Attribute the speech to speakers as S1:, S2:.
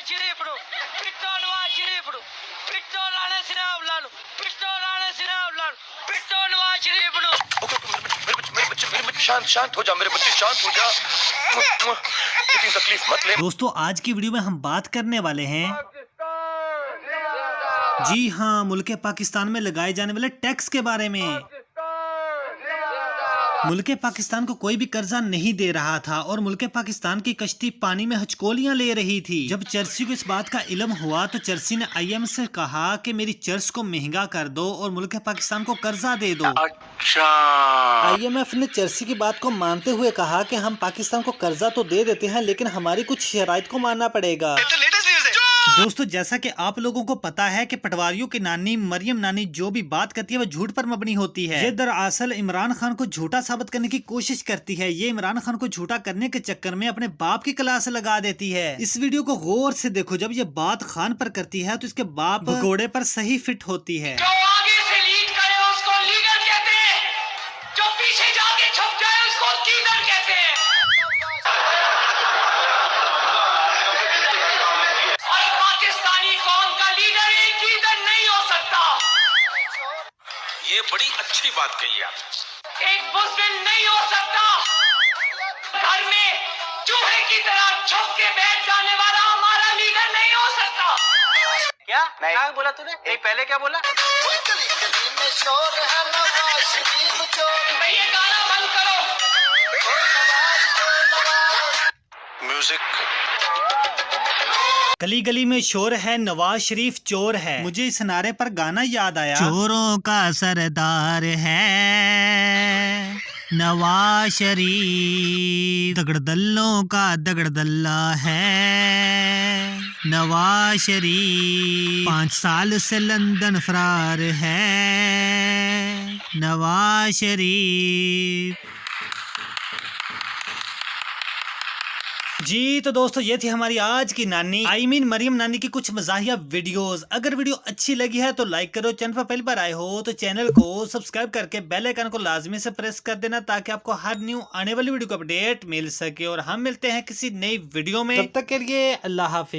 S1: వాచిని ఇప్పుడు పిట్టోని వాచిని ఇప్పుడు పిట్టోని అనేసిన ఉన్నాను పిట్టోని అనేసిన ఉన్నాను పిట్టోని వాచిని ఇప్పుడు
S2: मेरे बच्चे शांत हो जा मेरे बच्चे शांत हो जा इतनी तकलीफ मत ले।
S3: दोस्तों आज की वीडियो में हम बात करने वाले हैं जी हाँ मुल्क पाकिस्तान में लगाए जाने वाले टैक्स के बारे में। मुल्क पाकिस्तान को कोई भी कर्जा नहीं दे रहा था और मुल्क पाकिस्तान की कश्ती पानी में हचकोलियां ले रही थी। जब चर्ची को इस बात का इल्म हुआ तो चर्ची ने IMF से कहा कि मेरी चर्च को महंगा कर दो और मुल्क पाकिस्तान को कर्जा दे दो।
S2: अच्छा
S3: IMF ने चर्ची की बात को मानते हुए कहा कि हम पाकिस्तान को कर्जा तो दे देते हैं लेकिन हमारी कुछ शराइत को मानना पड़ेगा। दोस्तों जैसा कि आप लोगों को पता है कि पटवारियों की नानी मरियम नानी जो भी बात करती है वह झूठ पर मबनी होती है। ये दरअसल इमरान खान को झूठा साबित करने की कोशिश करती है। ये इमरान खान को झूठा करने के चक्कर में अपने बाप की क्लास लगा देती है। इस वीडियो को गौर से देखो, जब ये बात खान पर करती है तो इसके बाप घोड़े पर सही फिट होती है।
S1: जो आगे से लीड करे उसको लीडर कहते हैं, जो पीछे जाके छुप जाए उसको लीडर कहते हैं। और पाकिस्तानी कौम का लीडर एक लीडर नहीं हो सकता।
S2: ये बड़ी अच्छी बात कही आप।
S1: एक मुस्लिम नहीं हो सकता। घर में चूहे की तरह छुप के बैठ जाने वाला हमारा लीडर नहीं हो सकता। क्या क्या बोला तूने? नहीं पहले क्या बोला? भाई ये गाना बंद करो।
S2: म्यूजिक
S3: गली गली में शोर है नवाज शरीफ चोर है। मुझे इस नारे पर गाना याद आया, चोरों का सरदार है नवाज शरीफ, दगड़दल्लों का दगड़दल्ला है नवाज शरीफ, 5 साल से लंदन फरार है नवाज शरीफ। जी तो दोस्तों ये थी हमारी आज की नानी मरियम नानी की कुछ मजाहिया वीडियोस। अगर वीडियो अच्छी लगी है तो लाइक करो, चैनल पर पहली बार आए हो तो चैनल को सब्सक्राइब करके बेल आइकन को लाजमी से प्रेस कर देना ताकि आपको हर न्यू आने वाली वीडियो का अपडेट मिल सके। और हम मिलते हैं किसी नई वीडियो में, तब तक के लिए अल्लाह हाफिज।